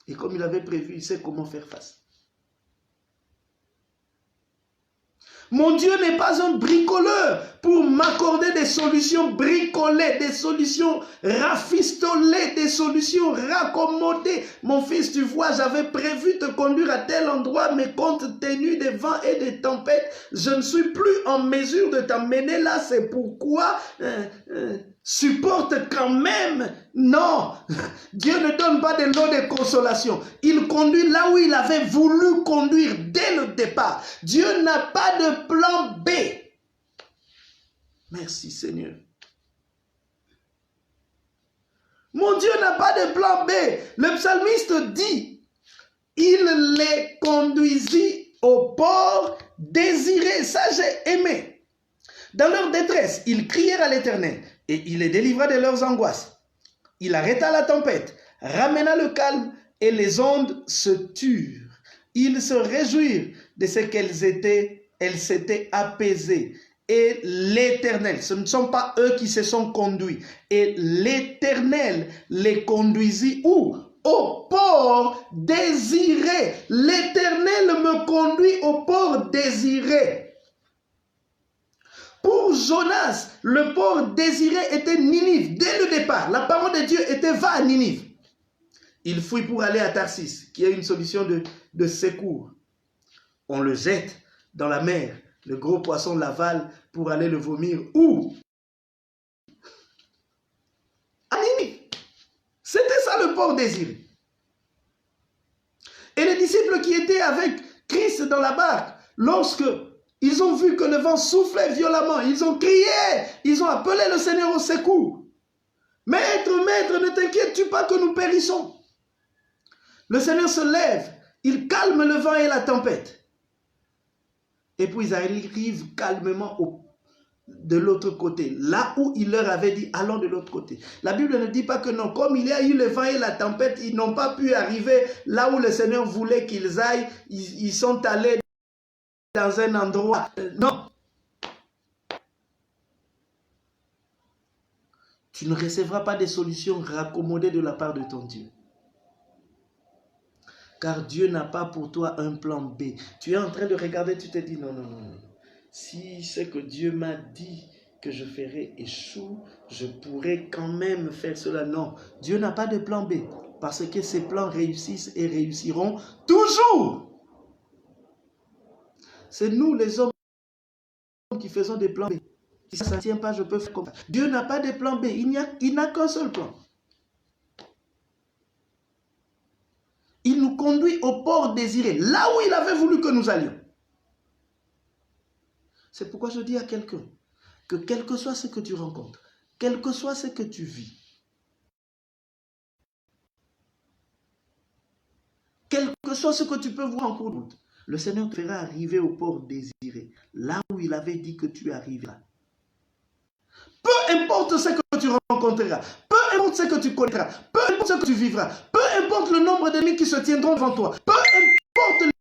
Et comme il avait prévu, il sait comment faire face. Mon Dieu n'est pas un bricoleur pour m'accorder des solutions bricolées, des solutions rafistolées, des solutions raccommodées. Mon fils, tu vois, j'avais prévu te conduire à tel endroit, mais compte tenu des vents et des tempêtes, je ne suis plus en mesure de t'emmener là. C'est pourquoi supporte quand même. Non, Dieu ne donne pas de l'eau de consolation. Il conduit là où il avait voulu conduire dès le départ. Dieu n'a pas de plan B. Merci Seigneur. Mon Dieu n'a pas de plan B. Le psalmiste dit, il les conduisit au port désiré. Ça, j'ai aimé. Dans leur détresse, ils crièrent à l'Éternel et il les délivra de leurs angoisses. Il arrêta la tempête, ramena le calme et les ondes se turent. Ils se réjouirent de ce elles s'étaient apaisées. Et l'Éternel, ce ne sont pas eux qui se sont conduits. Et l'Éternel les conduisit où? Au port désiré. L'Éternel me conduit au port désiré. Pour Jonas, le port désiré était Ninive. Dès le départ, la parole de Dieu était va à Ninive. Il fuit pour aller à Tarsis, qui est une solution de secours. On le jette dans la mer. Le gros poisson l'avale pour aller le vomir. Où? À Ninive. C'était ça le port désiré. Et les disciples qui étaient avec Christ dans la barque, lorsque ils ont vu que le vent soufflait violemment, ils ont crié, ils ont appelé le Seigneur au secours. Maître, maître, ne t'inquiètes-tu pas que nous périssons? Le Seigneur se lève, il calme le vent et la tempête. Et puis ils arrivent calmement de l'autre côté, là où il leur avait dit, allons de l'autre côté. La Bible ne dit pas que non, comme il y a eu le vent et la tempête, ils n'ont pas pu arriver là où le Seigneur voulait qu'ils aillent, ils sont allés dans un endroit. Non. Tu ne recevras pas des solutions raccommodées de la part de ton Dieu. Car Dieu n'a pas pour toi un plan B. Tu es en train de regarder, tu te dis non, non, non, non. Si ce que Dieu m'a dit que je ferai échoue, je pourrais quand même faire cela. Non, Dieu n'a pas de plan B. Parce que ses plans réussissent et réussiront toujours. C'est nous les hommes qui faisons des plans B. Si ça ne tient pas, je peux faire comme ça. Dieu n'a pas de plan B. Il n'a qu'un seul plan. Il nous conduit au port désiré, là où il avait voulu que nous allions. C'est pourquoi je dis à quelqu'un que quel que soit ce que tu rencontres, quel que soit ce que tu vis, quel que soit ce que tu peux voir en cours de route, le Seigneur te fera arriver au port désiré, là où il avait dit que tu arriveras. Peu importe ce que tu rencontreras, peu importe ce que tu connaîtras, peu importe ce que tu vivras, peu importe le nombre d'ennemis qui se tiendront devant toi, peu importe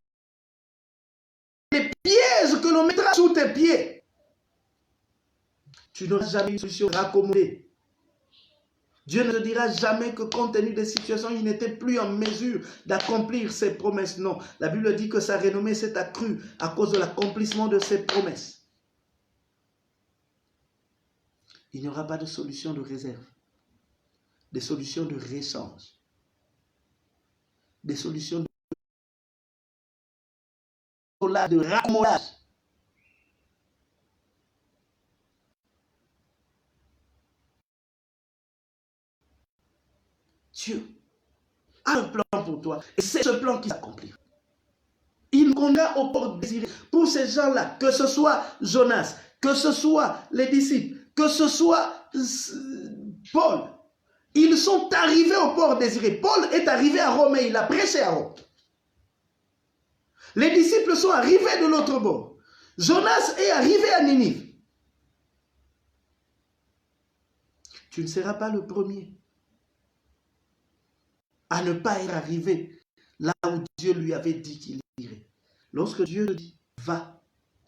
les pièges que l'on mettra sous tes pieds, tu n'auras jamais une solution raccommodée. Dieu ne te dira jamais que compte tenu des situations, il n'était plus en mesure d'accomplir ses promesses. Non, la Bible dit que sa renommée s'est accrue à cause de l'accomplissement de ses promesses. Il n'y aura pas de solution de réserve, des solutions de réchange, des solutions de raccommodage. Dieu a un plan pour toi et c'est ce plan qui s'accomplit. Il nous conduit au port désiré. Pour ces gens-là, que ce soit Jonas, que ce soit les disciples, que ce soit Paul, ils sont arrivés au port désiré. Paul est arrivé à Rome et il a prêché à Rome. Les disciples sont arrivés de l'autre bord. Jonas est arrivé à Ninive. Tu ne seras pas le premier à ne pas être arrivé là où Dieu lui avait dit qu'il irait. Lorsque Dieu te dit, va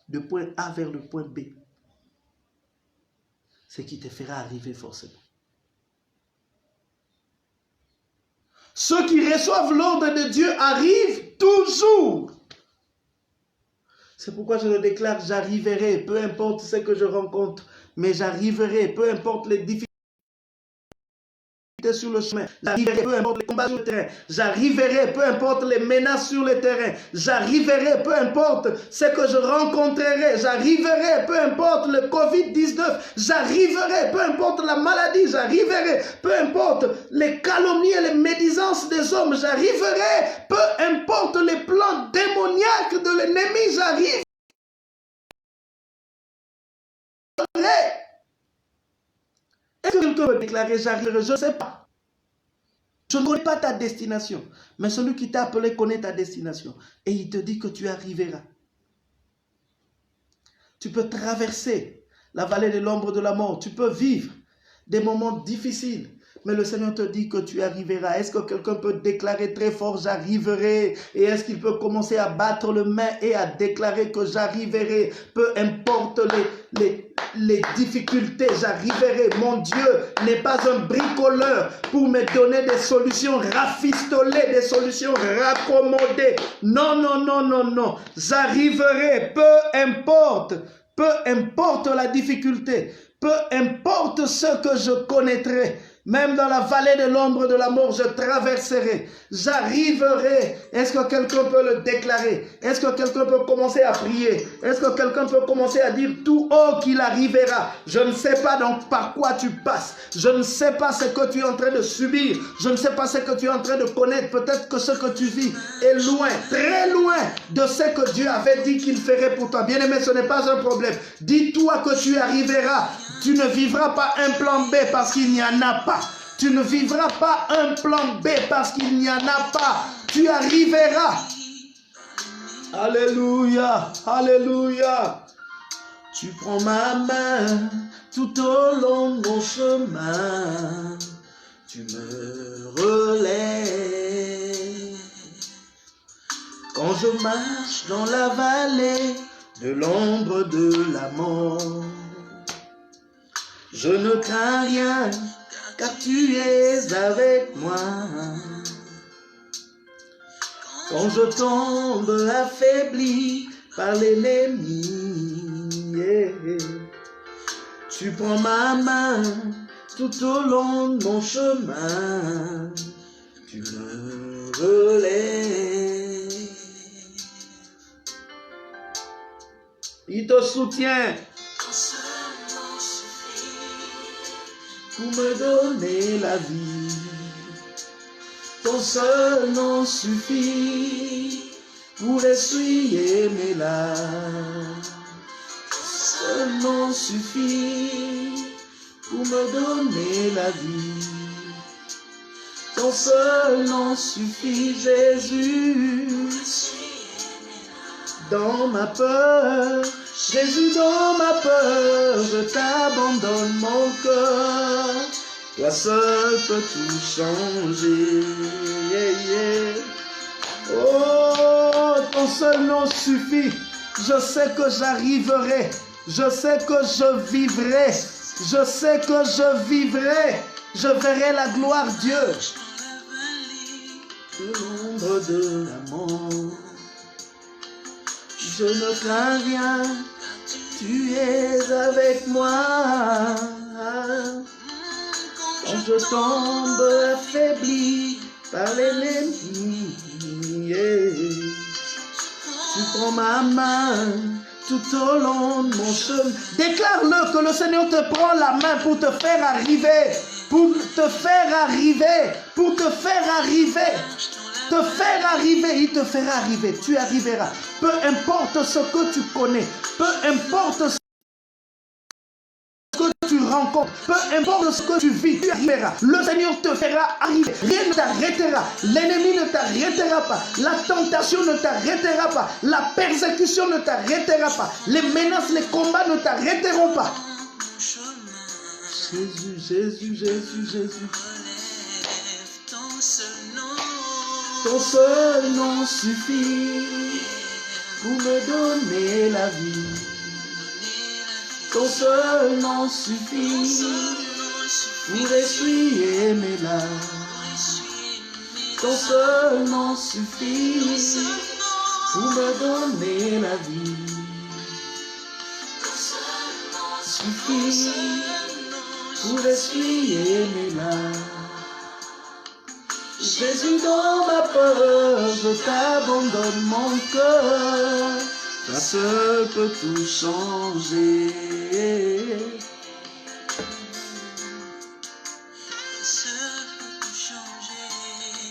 de point A vers le point B, c'est qui te fera arriver forcément. Ceux qui reçoivent l'ordre de Dieu arrivent toujours. C'est pourquoi je le déclare, j'arriverai, peu importe ce que je rencontre, mais j'arriverai, peu importe les difficultés sur le chemin, j'arriverai, peu importe les combats sur le terrain, j'arriverai, peu importe les menaces sur le terrain, j'arriverai, peu importe ce que je rencontrerai, j'arriverai, peu importe le Covid-19, j'arriverai, peu importe la maladie, j'arriverai, peu importe les calomnies et les médisances des hommes, j'arriverai, peu importe les plans démoniaques de l'ennemi, j'arriverai. Est-ce que quelqu'un peut déclarer j'arriverai? Je ne sais pas. Je ne connais pas ta destination. Mais celui qui t'a appelé connaît ta destination. Et il te dit que tu arriveras. Tu peux traverser la vallée de l'ombre de la mort. Tu peux vivre des moments difficiles. Mais le Seigneur te dit que tu arriveras. Est-ce que quelqu'un peut déclarer très fort j'arriverai? Et est-ce qu'il peut commencer à battre le main et à déclarer que j'arriverai? Peu importe les difficultés, j'arriverai. Mon Dieu n'est pas un bricoleur pour me donner des solutions rafistolées, des solutions raccommodées. Non, non, non, non, non. J'arriverai, peu importe peu importe la difficulté, peu importe ce que je connaîtrai, même dans la vallée de l'ombre de la mort, je traverserai, j'arriverai. Est-ce que quelqu'un peut le déclarer? Est-ce que quelqu'un peut commencer à prier? Est-ce que quelqu'un peut commencer à dire tout haut qu'il arrivera? Je ne sais pas donc par quoi tu passes. Je ne sais pas ce que tu es en train de subir. Je ne sais pas ce que tu es en train de connaître. Peut-être que ce que tu vis est loin, très loin de ce que Dieu avait dit qu'il ferait pour toi. Bien-aimé, ce n'est pas un problème. Dis-toi que tu arriveras. Tu ne vivras pas un plan B parce qu'il n'y en a pas. Tu ne vivras pas un plan B parce qu'il n'y en a pas. Tu arriveras. Alléluia, alléluia. Tu prends ma main tout au long de mon chemin. Tu me relèves. Quand je marche dans la vallée de l'ombre de la mort, je ne crains rien, car tu es avec moi. Quand je tombe affaibli par l'ennemi, tu prends ma main tout au long de mon chemin. Tu me relèves. Il te soutient pour me donner la vie. Ton seul nom suffit pour essuyer mes larmes. Ton seul nom suffit pour me donner la vie. Ton seul nom suffit, Jésus. Dans ma peur, Jésus, dans ma peur, je t'abandonne mon cœur. Toi seul peux tout changer. Oh, ton seul nom suffit. Je sais que j'arriverai. Je sais que je vivrai. Je sais que je vivrai. Je verrai la gloire de Dieu. L'ombre de la mort. Je ne crains rien, tu es avec moi. Quand je tombe affaibli par l'ennemi, tu prends ma main tout au long de mon chemin. Déclare-le que le Seigneur te prend la main pour te faire arriver, pour te faire arriver, pour te faire arriver. Te faire arriver, il te fera arriver, tu arriveras. Peu importe ce que tu connais, peu importe ce que tu rencontres, peu importe ce que tu vis, tu arriveras. Le Seigneur te fera arriver. Rien ne t'arrêtera. L'ennemi ne t'arrêtera pas. La tentation ne t'arrêtera pas. La persécution ne t'arrêtera pas. Les menaces, les combats ne t'arrêteront pas. Jésus, Jésus, Jésus, Jésus. Ton seul nom suffit pour me donner la vie. Ton seul nom suffit pour essuyer mes larmes. Ton seul nom suffit pour me donner la vie. Suffit pour essuyer mes larmes. Jésus, dans ma peur, je t'abandonne mon cœur. Toi seul peux tout changer.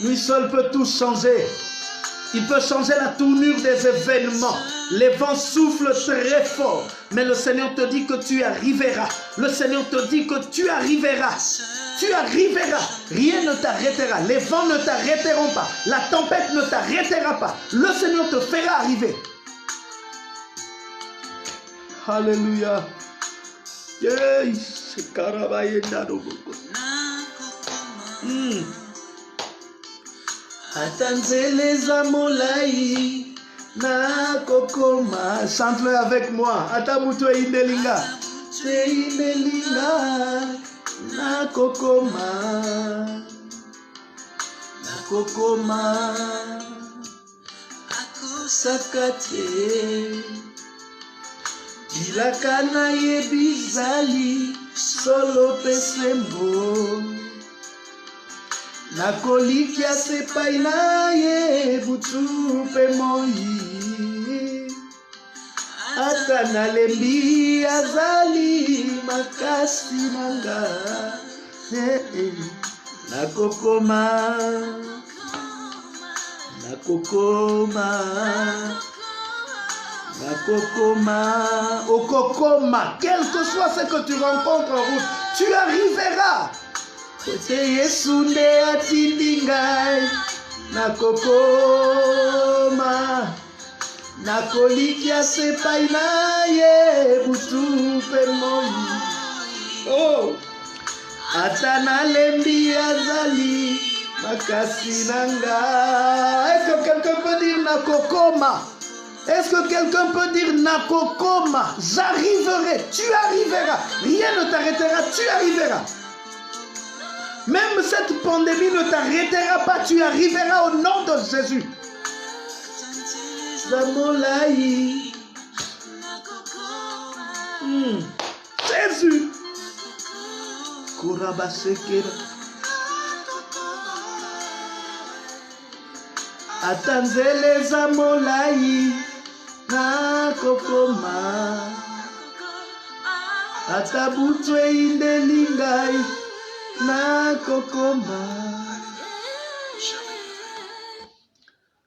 Lui seul peut tout changer. Il peut changer la tournure des événements. Les vents soufflent très fort. Mais le Seigneur te dit que tu arriveras. Le Seigneur te dit que tu arriveras. Tu arriveras. Rien ne t'arrêtera. Les vents ne t'arrêteront pas. La tempête ne t'arrêtera pas. Le Seigneur te fera arriver. Alléluia. Atanzele za molai na kokoma. Chante-le avec moi. Atamuto inelinga. Te inelinga na kokoma. Na kokoma. Akusakate. Bilaka na ye bizali solo pesembo nakolikia sepai na ye butu pe moi ata nalembi azali makasi nanga nakokoma okokoma, quel que soit ce que tu rencontres en route, tu arriveras. Kote Yesu nde atindi ngai nakokoma nakolikia sepai na ye butu pe moi oh ata nalembi azali makasi nanga. Est-ce que quelqu'un peut dire nakokoma? Est-ce que quelqu'un peut dire nakokoma? J'arriverai, tu arriveras, rien ne t'arrêtera, tu arriveras. Même cette pandémie ne t'arrêtera pas, tu arriveras au nom de Jésus. Zamolaï. Jésus. Kurabasekera. Atanzele zamolaï. Nakokoma. Atabutwe indelingai. Nakokoma.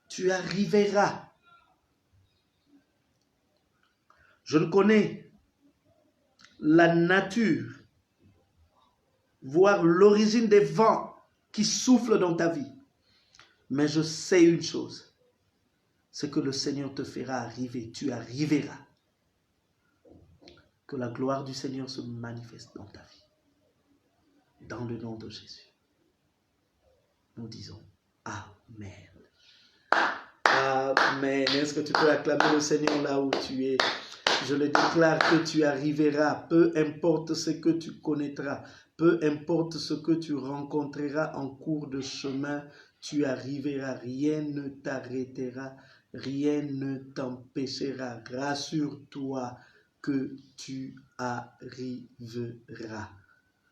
Tu arriveras. Je ne connais la nature, voire l'origine des vents qui soufflent dans ta vie. Mais je sais une chose, c'est que le Seigneur te fera arriver, tu arriveras. Que la gloire du Seigneur se manifeste dans ta vie. Dans le nom de Jésus. Nous disons Amen. Amen. Est-ce que tu peux acclamer le Seigneur là où tu es? Je le déclare que tu arriveras, peu importe ce que tu connaîtras, peu importe ce que tu rencontreras en cours de chemin, tu arriveras, rien ne t'arrêtera, rien ne t'empêchera. Rassure-toi que tu arriveras.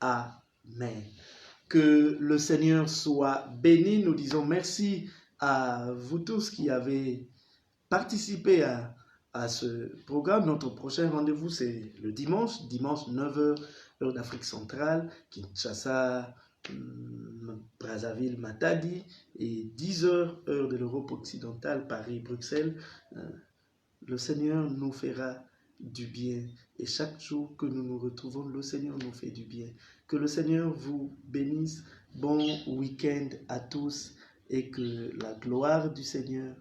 Amen. Que le Seigneur soit béni. Nous disons merci à vous tous qui avez participé à ce programme. Notre prochain rendez-vous, c'est le dimanche 9h, heure d'Afrique centrale, Kinshasa, Brazzaville, Matadi, et 10h, heure de l'Europe occidentale, Paris, Bruxelles. Le Seigneur nous fera du bien, et chaque jour que nous nous retrouvons, le Seigneur nous fait du bien. Que le Seigneur vous bénisse. Bon week-end à tous, et que la gloire du Seigneur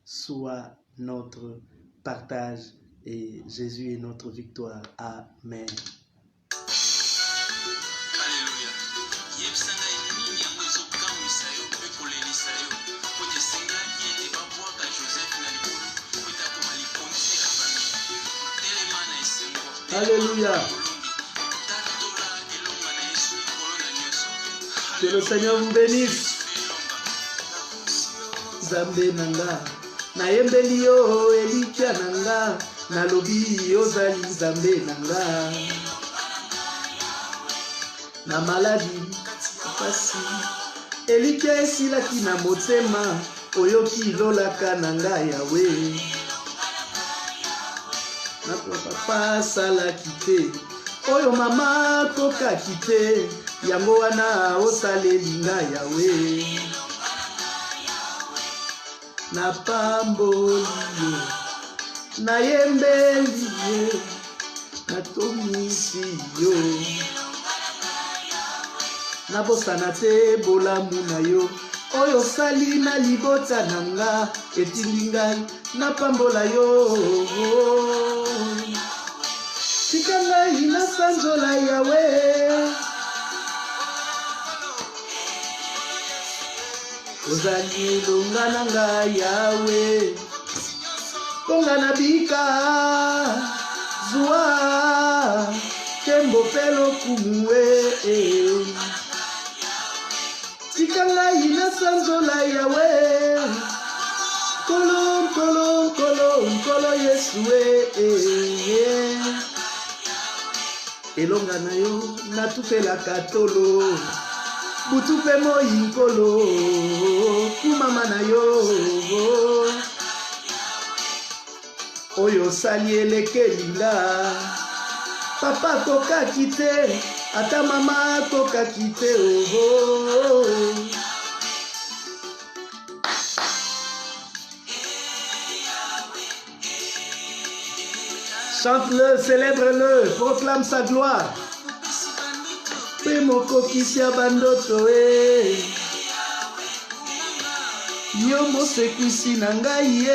soit notre partage, et Jésus est notre victoire. Amen. Alléluia. Que le Seigneur vous bénisse. Zambé nanga. Na yembeli yo elikia nanga. Na lobi yo zali Zambé nanga. Na maladi pasi. Elikia esila kina motema. Oyoki lolaka nanga yawe. Na papa sala kite. Oyo mama koka kite. Yango wana osalelinga yawe. Na pamboli yo. Na yembeli yo. Na tomisi yo. Na bosana te bolamu na yo. Oyo sali na libota nanga. Etilingai na pambola yo. Tikanga ina sanzola yawe. Ozali longana nga yawe. Pongana bika. Zua. Kembo pelo kumue. Tikanga ina sanzola yawe. Kolom kolom kolom nkolo Yesu elonga na yo natufelaka tolo butu mpe moi nkolo kumama na yo oyo osali elekelinga papa akokaki te ata mama akokaki te Chante-le, célèbre-le, proclame sa gloire. Pe moko kisi abandoto yo mosekwisi na ngai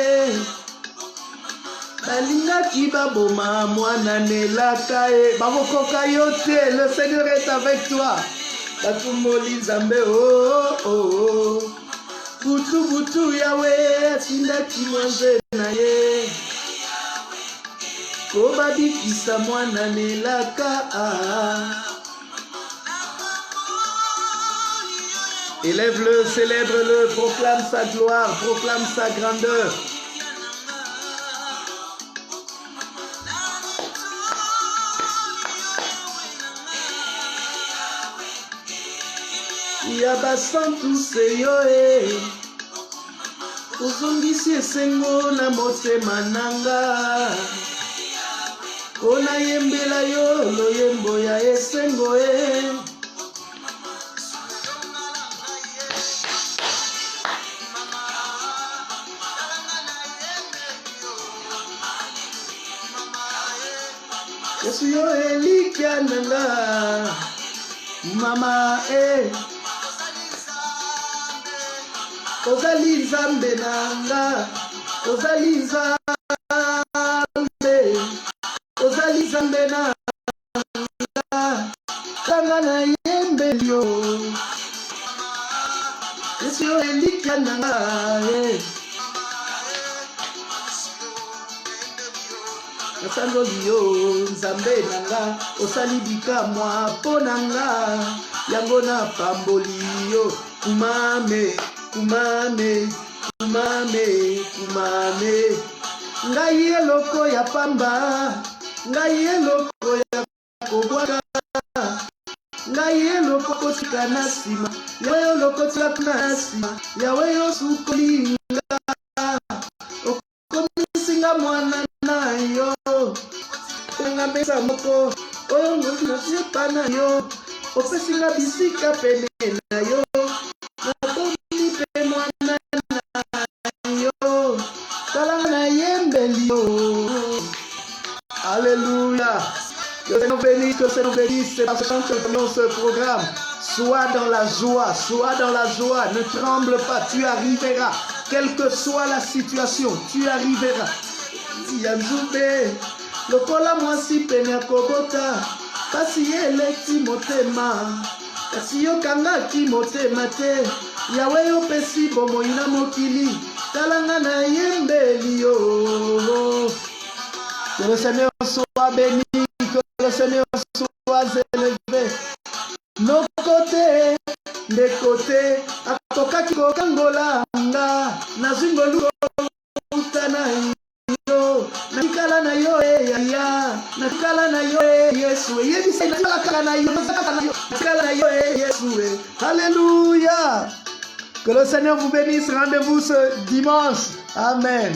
balingaki baboma mwana nelaka bakokoka yo te. Le Seigneur est avec toi. Batumboli Nzambe butu butu yawe atindaki mwanze na ye kobabikisa mwana nelaka Élève-le, célèbre-le, proclame sa gloire, proclame sa grandeur. Yabasantu seyo ozongisi esengo na motema nanga kona yembela yo loyembo ya esengo Yesu yo elikia nanga mama ozali Nzambe nanga ozali Nzambe nanga kanga na yembeli yo Yesu yo elikia nanga Nasandoli yo Nzambe nanga osali bikamwa mpo nanga yango na pamboli yo kumame kumame kumame kumame ngai eloko ya pamba ngai eloko ya kobwaka ngai eloko kotika na nsima yawe eloko tilaka na nsima yawe yo sukolinga okomisinga mwana na yo nga mesa moko oyo ngongi nasipa na yo opesinga bisika pene na yo nakomi pe mwana na yo talanga na yembeli yo Alléluia. Que le Seigneur bénisse, que le Seigneur bénisse. C'est parce que quand nous terminons ce programme, sois dans la joie, ne tremble pas, tu arriveras. Quelle que soit la situation, tu arriveras. Yanzube, lokola mwasi pene ya kobota, kasi eleki motema, kasi yokangaki motema te, yawe yopesi bomoi na mokili, talanga na yembeli yo. Que le Seigneur soit béni, que le Seigneur soit élevé. Nos côtés, des côtés, akokaki kokangola nga, nazingolu utana yo, nakikala na yo ya, nakikala na yo Yesu, yebisa nakikala na yo, nakikala na yo Yesu. Alléluia. Que le Seigneur vous bénisse. Rendez-vous ce dimanche. Amen.